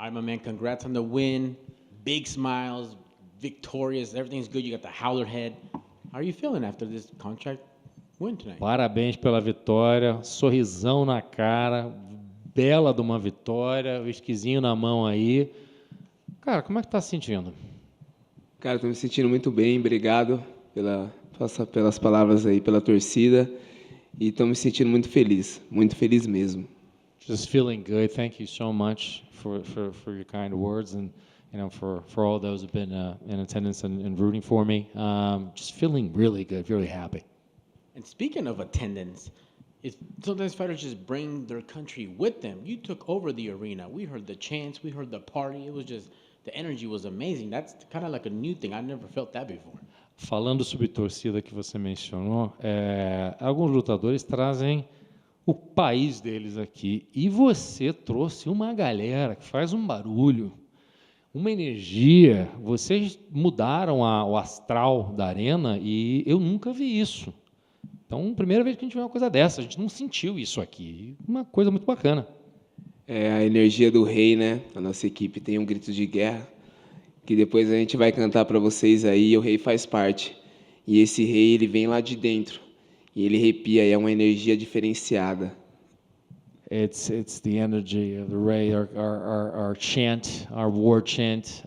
All right, my man, congrats on the win. Big smiles, victorious, everything's good. You got the howler head. How are you feeling after this contract win tonight? Parabéns pela vitória, sorrisão na cara, bela de uma vitória, o esquisinho na mão aí. Cara, como é que tá se sentindo? Cara, estou me sentindo muito bem, obrigado pelas palavras aí, pela torcida. E estou me sentindo muito feliz mesmo. Just feeling good. Thank you so much for your kind words and for all those who've been in attendance and rooting for me. Just feeling really good, really happy. And speaking of attendance, sometimes fighters just bring their country with them. You took over the arena. We heard the chants, we heard the party. It was just, the energy was amazing. That's kind of like a new thing. I've never felt that before. Falando sobre torcida que você mencionou, alguns lutadores trazem o país deles aqui. E você trouxe uma galera que faz um barulho, uma energia. Vocês mudaram o astral da arena e eu nunca vi isso. Então, primeira vez que a gente vê uma coisa dessa, a gente não sentiu isso aqui. Uma coisa muito bacana. É a energia do rei, né? A nossa equipe tem um grito de guerra, que depois a gente vai cantar para vocês aí, e o rei faz parte. E esse rei, ele vem lá de dentro, e ele arrepia, e é uma energia diferenciada. It's the energy of the Ray, our chant, our war chant.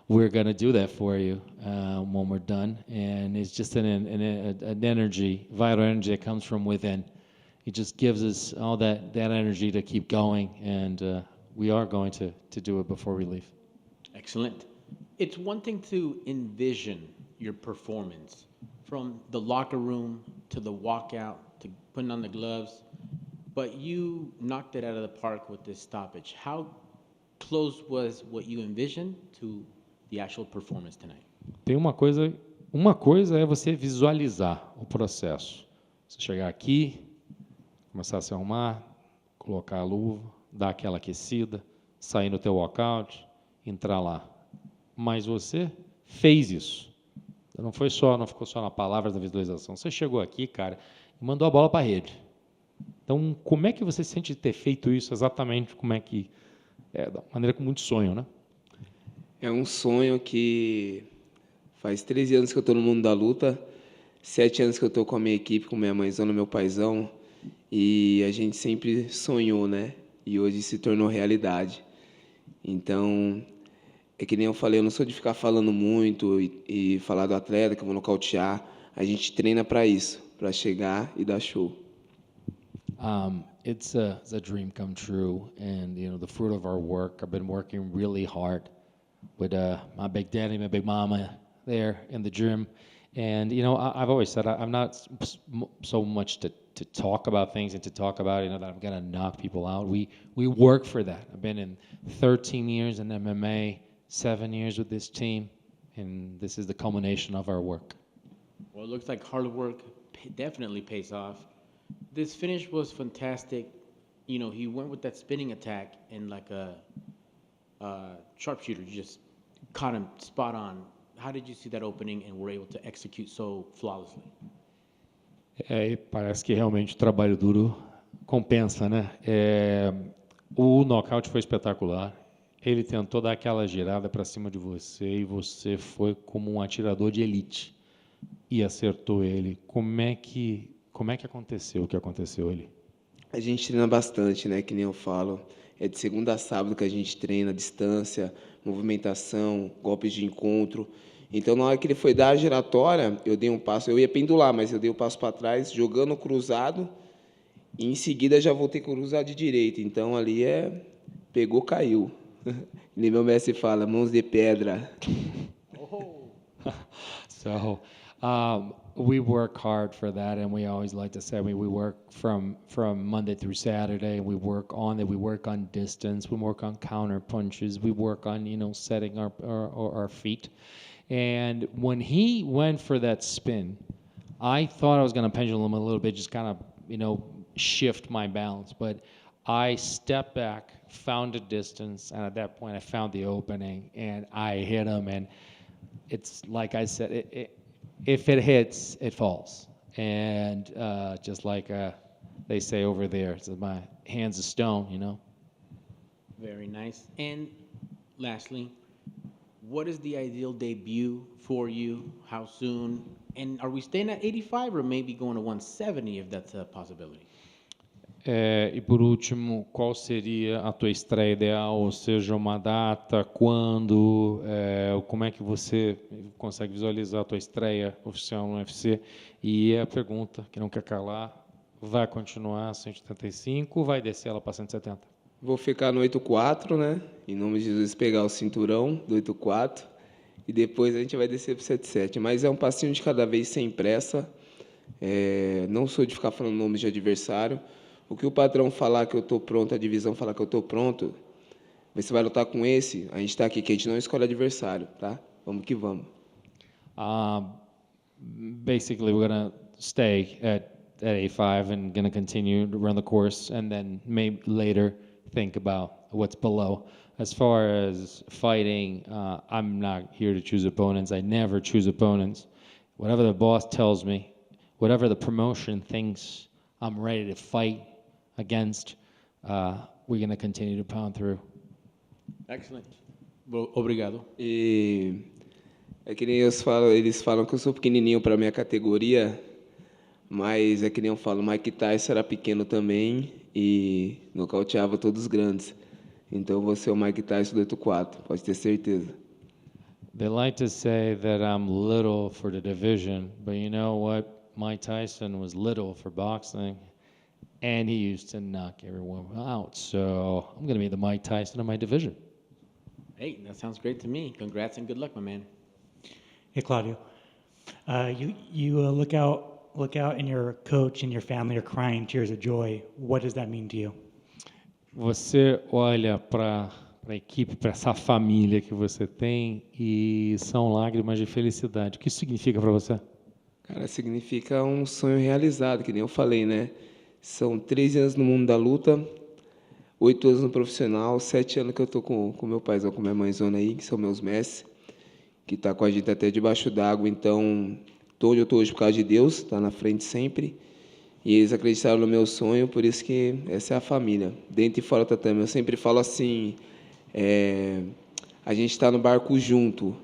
We're going to do that for you when we're done. And it's just an energy, vital energy that comes from within. It just gives us all that energy to keep going, and we are going to do it before we leave. Excellent. It's one thing to envision your performance from the locker room to the walkout to putting on the gloves, but you knocked it out of the park with this stoppage. How close was what you envisioned to the actual performance tonight? Tem uma coisa é você visualizar o processo. Você chegar aqui, começar a se arrumar, colocar a luva, dar aquela aquecida, sair no teu walkout, entrar lá. Mas você fez isso. Não ficou só na palavra da visualização. Você chegou aqui, cara, e mandou a bola para a rede. Então, como é que você sente de ter feito isso exatamente? Como é que da maneira com muito sonho, né? É um sonho que faz 13 anos que eu estou no mundo da luta, 7 anos que eu estou com a minha equipe, com minha mãezona, meu paizão, e a gente sempre sonhou, né? E hoje se tornou realidade. Então, é que nem eu falei, eu não sou de ficar falando muito e falar do atleta que eu vou nocautear. A gente treina para isso, para chegar e dar show. It's a dream come true, and the fruit of our work. I've been working really hard with my big daddy, my big mama there in the gym, and I've always said I'm not so much to talk about things and to talk about that I'm gonna knock people out. We work for that. I've been in 13 years in MMA, 7 years with this team, and this is the culmination of our work. Well, it looks like hard work definitely pays off. This finish was fantastic. He went with that spinning attack and like a sharpshooter, just caught him spot on. How did you see that opening and were able to execute so flawlessly? Parece que realmente o trabalho duro compensa, né? O knockout foi espetacular. Ele tentou dar aquela girada para cima de você e você foi como um atirador de elite e acertou ele. Como é que aconteceu o que aconteceu ali? A gente treina bastante, né? Que nem eu falo. É de segunda a sábado que a gente treina, distância, movimentação, golpes de encontro. Então, na hora que ele foi dar a giratória, eu dei um passo, eu ia pendular, mas eu dei um passo para trás, jogando cruzado, e em seguida já voltei cruzado de direita. Então, ali pegou, caiu. E meu mestre fala, mãos de pedra. So, we work hard for that, and we always like to say we work from Monday through Saturday. We work on it. We work on distance. We work on counter punches. We work on setting our feet. And when he went for that spin, I thought I was going to pendulum a little bit, just kind of shift my balance, but I stepped back, found a distance, and at that point I found the opening and I hit him. And it's like I said, if it hits, it falls. And just like they say over there, so my hand's of stone, Very nice. And lastly, what is the ideal debut for you? How soon? And are we staying at 85 or maybe going to 170 if that's a possibility? E por último, qual seria a tua estreia ideal? Ou seja, uma data, quando, como é que você consegue visualizar a tua estreia oficial no UFC? E a pergunta, que não quer calar, vai continuar 185 ou vai descer ela para 170? Vou ficar no 8-4, né? Em nome de Jesus, pegar o cinturão do 8-4 e depois a gente vai descer para o 7-7. Mas é um passinho de cada vez, sem pressa. Não sou de ficar falando nomes de adversário. O que o patrão falar que eu estou pronto, a divisão falar que eu estou pronto, você vai lutar com esse, a gente está aqui, que a gente não escolhe adversário, tá? Vamos que vamos. Basically, we're going to stay at 85 and going to continue to run the course and then maybe later think about what's below. As far as fighting, I'm not here to choose opponents. I never choose opponents. Whatever the boss tells me, whatever the promotion thinks I'm ready to fight against, we're going to continue to pound through. Excellent. Well, obrigado. E é que nem eles falam que eu sou pequenininho para minha categoria, mas é que nem eu falo, Mike Tyson era pequeno também e nocauteava todos os grandes. Então eu vou ser o Mike Tyson do 8-4, pode ter certeza. They like to say that I'm little for the division, but you know what? Mike Tyson was little for boxing, and he used to knock everyone out. So I'm going to be the Mike Tyson of my division. Hey, that sounds great to me. Congrats and good luck, my man. Hey, Claudio. You look out, and your coach and your family are crying tears of joy. What does that mean to you? Você olha para a equipe, para essa família que você tem e são lágrimas de felicidade. O que isso significa para você? Cara, significa um sonho realizado, que nem eu falei, né? São 13 anos no mundo da luta, 8 anos no profissional, 7 anos que eu tô com meu paizão, com minha mãezona aí, que são meus mestres, que tá com a gente até debaixo d'água. Então, tô onde eu tô hoje por causa de Deus, tá na frente sempre. E eles acreditaram no meu sonho, por isso que essa é a família, dentro e fora do tatame. Eu sempre falo assim, a gente está no barco junto,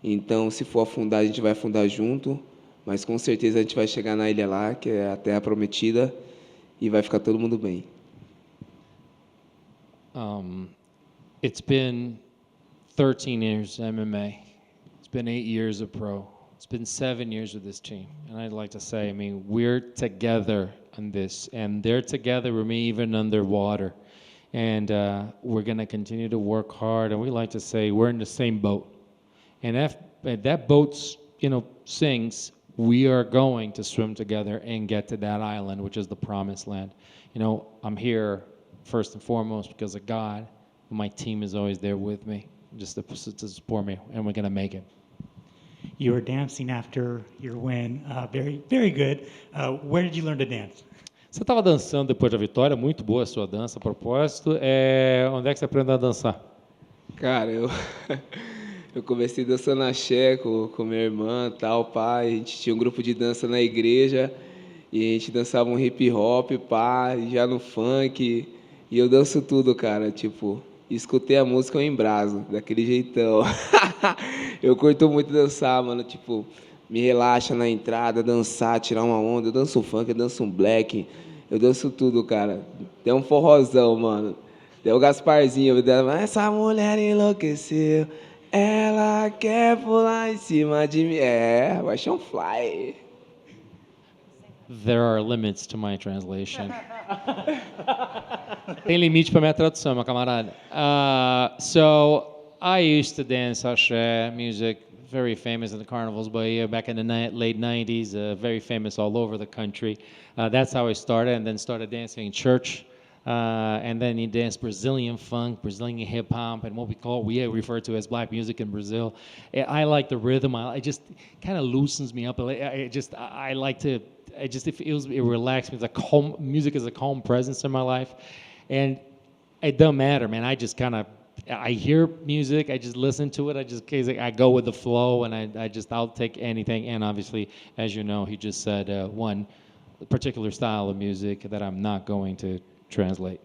então se for afundar, a gente vai afundar junto, mas com certeza a gente vai chegar na ilha lá, que é a terra prometida, e vai ficar todo mundo bem. It's been 13 years MMA. It's been 8 years of pro. It's been 7 years with this team. And I'd like to say, I mean, we're together on this. And they're together with me even underwater. And we're going to continue to work hard. And we like to say we're in the same boat. And if that boat, sinks, we are going to swim together and get to that island, which is the promised land. I'm here first and foremost because of God. My team is always there with me, just to support me, and we're going to make it. You were dancing after your win. Very, very good. Where did you learn to dance? Você estava dançando depois da vitória, muito boa a sua dança, a propósito. Onde é que você aprendeu a dançar? Cara, eu comecei dançando axé com minha irmã, tal, pá. A gente tinha um grupo de dança na igreja e a gente dançava um hip hop, pá, já no funk. E eu danço tudo, cara, tipo, escutei a música, eu embraso, daquele jeitão. Eu curto muito dançar, mano, tipo, me relaxa na entrada, dançar, tirar uma onda. Eu danço funk, eu danço um black, eu danço tudo, cara. Tem um forrozão, mano. Tem o Gasparzinho, mas essa mulher enlouqueceu, ela quer pular em cima de mim. Vai ser um fly. There are limits to my translation. Tem limite para minha tradução, meu camarada. So I used to dance axé music, very famous in the carnivals, but back in the late 90s, very famous all over the country. That's how I started, and then started dancing in church. And then you dance Brazilian funk, Brazilian hip hop, and what we refer to as black music in Brazil. I like the rhythm. It just kind of loosens me up. I like to. It relaxes me. It's a calm. Music is a calm presence in my life, and it doesn't matter, man. I hear music. I just listen to it. I go with the flow, and I'll take anything. And obviously, as you know, he just said one particular style of music that I'm not going to translate.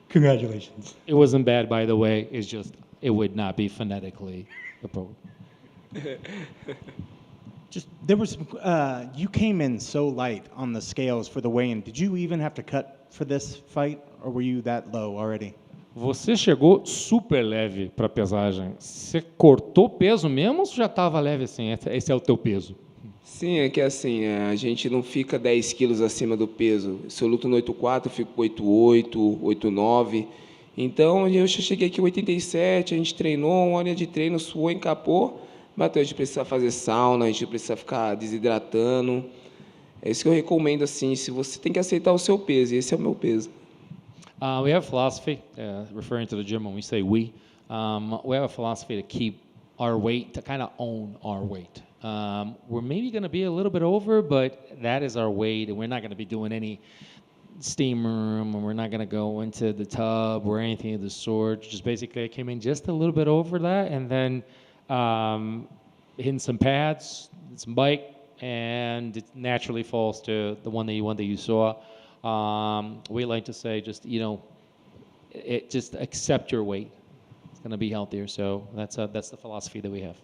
Congratulations. It wasn't bad, by the way. It's just it would not be phonetically appropriate. Just there was you came in so light on the scales for the weigh-in. Did you even have to cut for this fight, or were you that low already? Você chegou super leve para a pesagem. Você cortou peso mesmo ou você já estava leve assim? Esse é o teu peso? Sim, é que assim, a gente não fica 10 quilos acima do peso. Se eu luto no 8,4, eu fico com 8,8, 8,9. Então, eu já cheguei aqui com 87, a gente treinou, uma hora de treino, suou, encapou, bateu. A gente precisa fazer sauna, a gente precisa ficar desidratando. É isso que eu recomendo, assim, se você tem que aceitar o seu peso, e esse é o meu peso. We have a philosophy, referring to the gym when we say we have a philosophy to keep our weight, to kind of own our weight. We're maybe going to be a little bit over, but that is our weight, and we're not going to be doing any steam room, and we're not going to go into the tub or anything of the sort. Just basically, I came in just a little bit over that, and then hitting some pads, some bike, and it naturally falls to the one that you saw. We like to say, just just accept your weight. It's going to be healthier. So that's the philosophy that we have.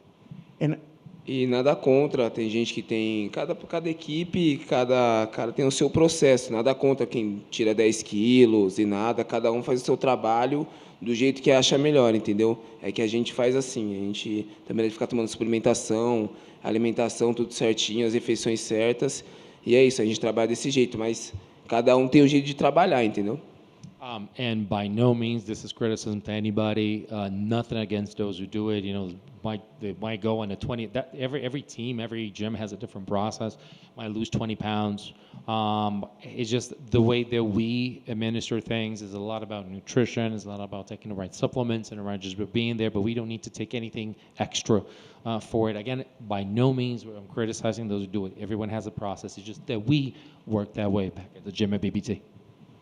And E nada contra, tem gente que tem... Cada equipe, cada cara tem o seu processo. Nada contra quem tira 10 quilos e nada. Cada um faz o seu trabalho do jeito que acha melhor, entendeu? É que a gente faz assim. A gente também deve ficar tomando suplementação, alimentação, tudo certinho, as refeições certas. E é isso, a gente trabalha desse jeito. Mas cada um tem um jeito de trabalhar, entendeu? And by no means this is criticism to anybody. Nothing against those who do it. They might go on a 20. Every team, every gym has a different process. Might lose 20 pounds. It's just the way that we administer things is a lot about nutrition. It's a lot about taking the right supplements and right just being there. But we don't need to take anything extra for it. Again, by no means I'm criticizing those who do it. Everyone has a process. It's just that we work that way back at the gym at BBT.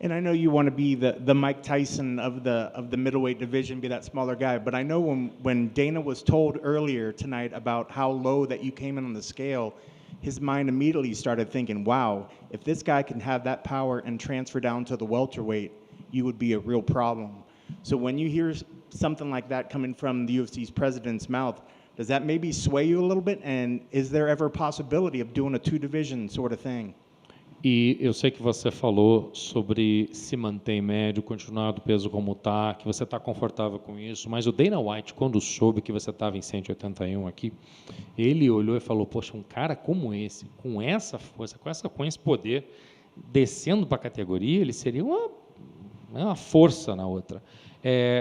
And I know you want to be the Mike Tyson of the middleweight division, be that smaller guy. But I know when Dana was told earlier tonight about how low that you came in on the scale, his mind immediately started thinking, wow, if this guy can have that power and transfer down to the welterweight, you would be a real problem. So when you hear something like that coming from the UFC's president's mouth, does that maybe sway you a little bit? And is there ever a possibility of doing a two-division sort of thing? E eu sei que você falou sobre se manter em médio, continuar do peso como está, que você está confortável com isso, mas o Dana White, quando soube que você estava em 181 aqui, ele olhou e falou, poxa, um cara como esse, com essa força, com esse poder, descendo para a categoria, ele seria uma força na outra.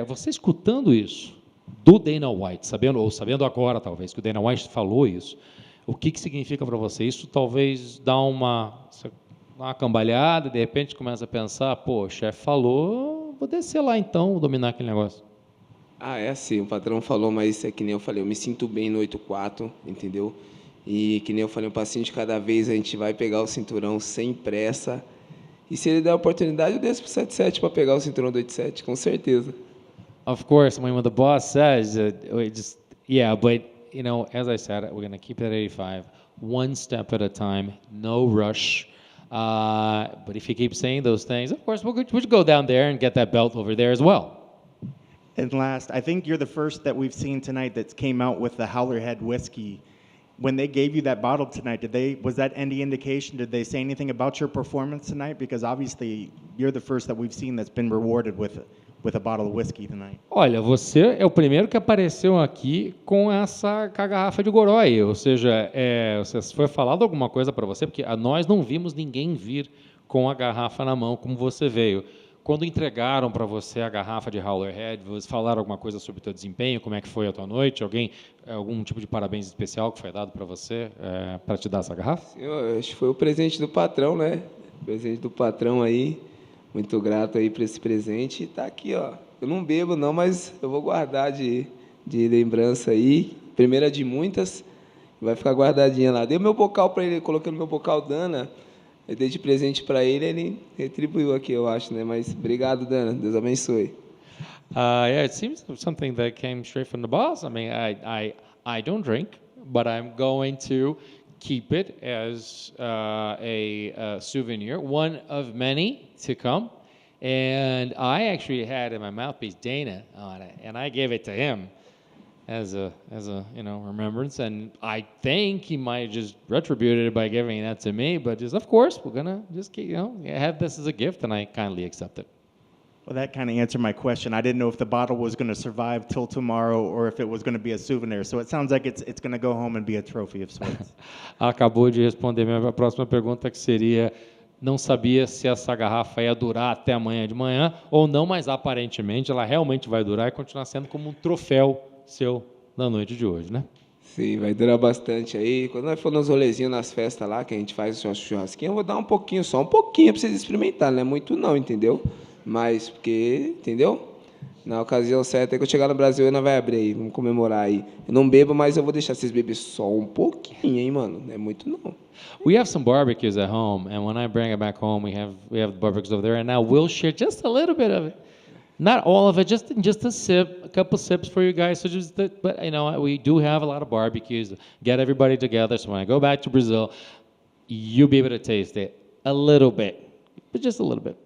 Você escutando isso do Dana White, sabendo agora talvez que o Dana White falou isso, o que significa para você? Isso talvez dá uma cambalhada, de repente começa a pensar, pô, o chefe falou, vou descer lá então, dominar aquele negócio. É assim, o patrão falou, mas é que nem eu falei, eu me sinto bem no 8,4, entendeu? E que nem eu falei, um passinho de cada vez, a gente vai pegar o cinturão sem pressa. E se ele der a oportunidade, eu desço pro 7,7 para pegar o cinturão do 8,7, com certeza. Of course, when the boss says, but, as I said, we're going to keep it at 85, one step at a time, no rush. But if you keep saying those things, of course, we'll go down there and get that belt over there as well. And last, I think you're the first that we've seen tonight that came out with the Howler Head whiskey. When they gave you that bottle tonight, was that any indication? Did they say anything about your performance tonight? Because obviously, you're the first that we've seen that's been rewarded with a bottle of whiskey tonight. Olha, você é o primeiro que apareceu aqui com a garrafa de Gorói, ou seja, foi falado alguma coisa para você, porque nós não vimos ninguém vir com a garrafa na mão como você veio. Quando entregaram para você a garrafa de Howler Head, vocês falaram alguma coisa sobre o teu desempenho, como é que foi a tua noite? Algum tipo de parabéns especial que foi dado para você para te dar essa garrafa? Eu acho que foi o presente do patrão, né? O presente do patrão aí. Muito grato aí por esse presente. E tá aqui, ó. Eu não bebo não, mas eu vou guardar de lembrança aí. Primeira de muitas. Vai ficar guardadinha lá. Dei o meu bocal para ele, coloquei no meu bocal Dana. Eu dei de presente para ele retribuiu aqui, eu acho, né? Mas obrigado, Dana. Deus abençoe. It seems something that came straight from the boss. I mean, I don't drink, but I'm going to keep it as a souvenir, one of many to come. And I actually had in my mouthpiece Dana on it, and I gave it to him as a remembrance. And I think he might have just retributed it by giving that to me. But just, of course, we're gonna just have this as a gift, and I kindly accept it. Well, that kind of answered my question. I didn't know if the bottle was going to survive till tomorrow or if it was going to be a souvenir. So it sounds like it's going to go home and be a trophy of sorts. Acabou de responder minha próxima pergunta, que seria: não sabia se essa garrafa ia durar até amanhã de manhã ou não, mas aparentemente ela realmente vai durar e continuar sendo como um troféu seu na noite de hoje, né? Sim, vai durar bastante aí. Quando nós for nos rolezinhos, nas festas lá, que a gente faz o churrasquinho, eu vou dar um pouquinho, só um pouquinho para vocês experimentarem, não é muito não, entendeu? Mas, porque, entendeu? Na ocasião certa, que eu chegar no Brasil, ainda vai abrir aí, vamos comemorar aí. Eu não bebo, mas eu vou deixar vocês beber só um pouquinho, hein, mano? Não é muito não. We have some barbecues at home, and when I bring it back home, we have barbecues over there, and now we'll share just a little bit of it. Not all of it, just a sip, a couple sips for you guys. So but we do have a lot of barbecues. Get everybody together. So when I go back to Brazil, you'll be able to taste it a little bit, but just a little bit.